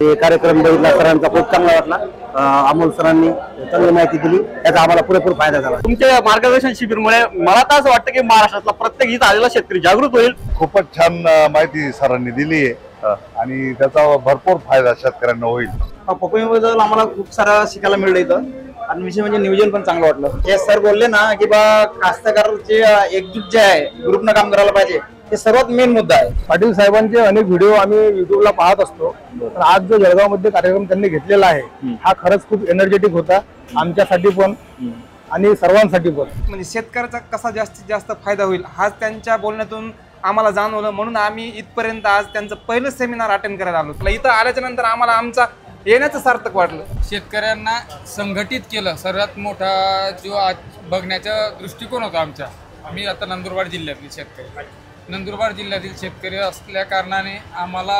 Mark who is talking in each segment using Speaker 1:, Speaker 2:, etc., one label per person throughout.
Speaker 1: ते कार्यक्रम बघितला, सरांचा खूप चांगला वाटला। अमोल सरांनी चांगली माहिती दिली, त्याचा आम्हाला पुरेपूर फायदा झाला।
Speaker 2: तुमच्या मार्गदर्शन शिबिरमुळे मला तर असं वाटतं की महाराष्ट्रातला प्रत्येक इथं आलेला शेतकरी जागृत होईल।
Speaker 3: खूपच छान माहिती सरांनी दिली आहे आणि त्याचा भरपूर फायदा शेतकऱ्यांना होईल।
Speaker 4: पपईबद्दल आम्हाला खूप सारं शिकायला मिळलं इथं आणि विशेष म्हणजे नियोजन पण चांगलं वाटलं। हे सर बोलले ना की बा कास्तकारांचे एकजूट जे आहे ग्रुपनं काम करायला पाहिजे, हे सर्वात मेन मुद्दा आहे।
Speaker 5: पाटील साहेबांचे अनेक व्हिडिओ आम्ही युट्यूबला पाहत असतो, तर आज जो जळगाव मध्ये कार्यक्रम त्यांनी घेतलेला आहे हा खरंच खूप एनर्जेटिक होता, आमच्यासाठी पण आणि सर्वांसाठी पण।
Speaker 6: म्हणजे शेतकऱ्याचा कसा जास्तीत जास्त फायदा होईल हाच त्यांच्या बोलण्यातून आम्हाला जाणवलं, म्हणून आम्ही इथपर्यंत आज त्यांचं पहिलं सेमिनार अटेंड करायला आलो। इथं आल्याच्या नंतर आम्हाला आमचा येण्याचं सार्थक वाटलं।
Speaker 7: शेतकऱ्यांना संघटित केलं, सर्वात मोठा जो आज बघण्याचा दृष्टिकोन होता आमचा। आम्ही आता नंदुरबार जिल्ह्यातील शेतकरी असल्या कारणाने आम्हाला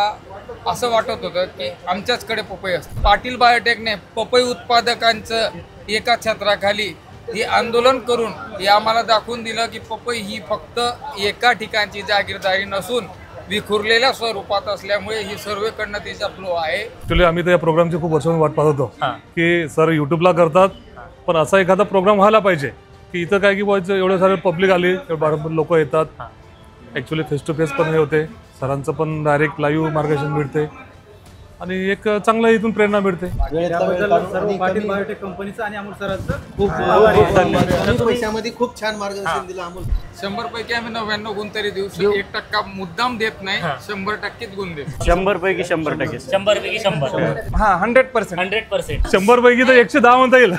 Speaker 7: असं वाटत होतं की आमच्याचकडे पपई असते। पाटील बायोटेकने पपई उत्पादकांचं एका छत्राखाली हे आंदोलन करून हे आम्हाला दाखवून दिलं की पपई ही फक्त एका ठिकाणची जागीरदारी नसून विखुरलेल्या स्वरूपात असल्यामुळे ही सर्वेकडनं तिचा फ्लो आहे।
Speaker 8: ऍक्च्युली आम्ही तर या प्रोग्रामची खूप वर्षांपासून वाट पाहत होतो की सर युट्यूबला करतात, पण असा एखादा प्रोग्राम व्हायला पाहिजे की इथं काय की एवढे सारे पब्लिक आली, लोक येतात, ऍक्च्युली फेस टू फेस पण हे होते, सरांचं पण डायरेक्ट लाईव्ह मार्गदर्शन मिळते आणि एक चांगलं इथून प्रेरणा मिळते।
Speaker 4: पाटील बायोटेक कंपनीचं आणि अमोल सरांचं खूप पैशामध्ये खूप छान मार्गदर्शन दिलं अमोल।
Speaker 7: 100 पैकी आम्ही 99 गुण तरी देऊ, 1% मुद्दाम देत नाही, 100% गुण देतो।
Speaker 2: 100 पैकी 100%,
Speaker 6: 100 पैकी 100, 100%,
Speaker 8: 100 पैकी तर 110 म्हणता येईल।